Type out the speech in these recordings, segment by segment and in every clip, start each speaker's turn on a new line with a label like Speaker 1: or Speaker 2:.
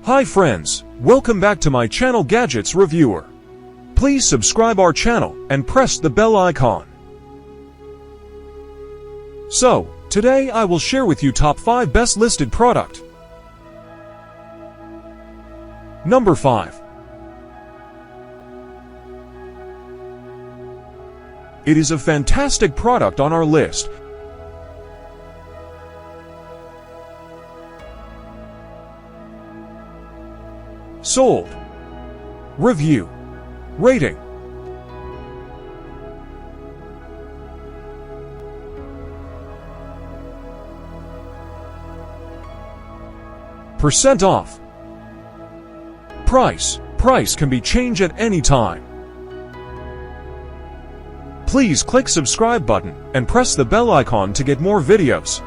Speaker 1: Hi friends, welcome back to my channel Gadgets Reviewer. Please subscribe our channel and press the bell icon. So, today I will share with you top 5 best listed product. Number 5. It is a fantastic product on our list. Sold. Review. Rating. Percent off. Price can be changed at any time. Please click subscribe button and press the bell icon to get more videos.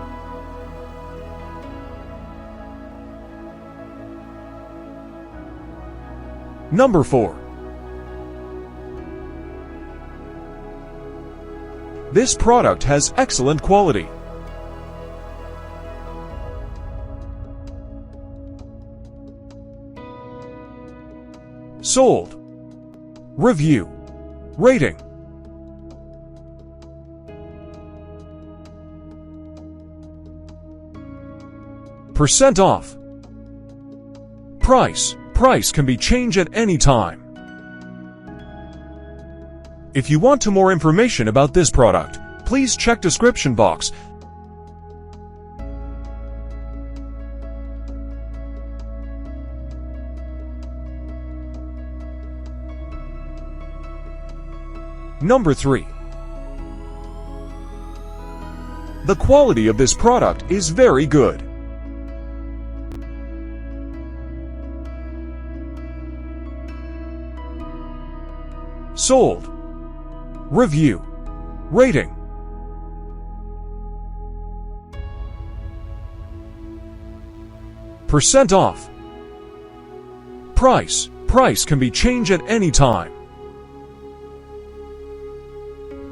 Speaker 1: Number 4. This product has excellent quality. Sold. Review. Rating. Percent off. Price can be changed at any time. If you want more information about this product, please check description box. Number 3. The quality of this product is very good. Sold. Review. Rating. Percent off. Price can be changed at any time.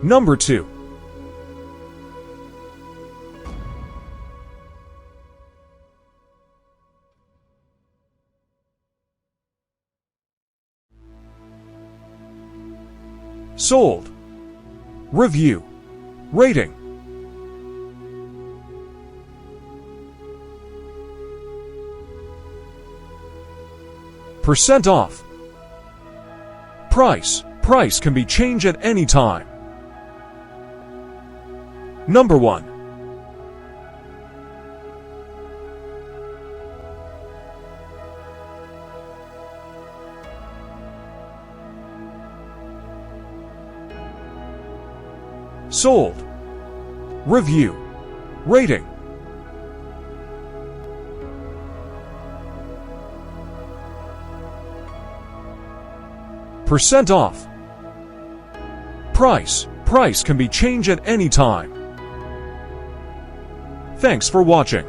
Speaker 1: Number 2. Sold. Review. Rating. Percent off. Price can be changed at any time. Number 1. Sold. Review. Rating. Percent off. Price can be changed at any time. Thanks for watching.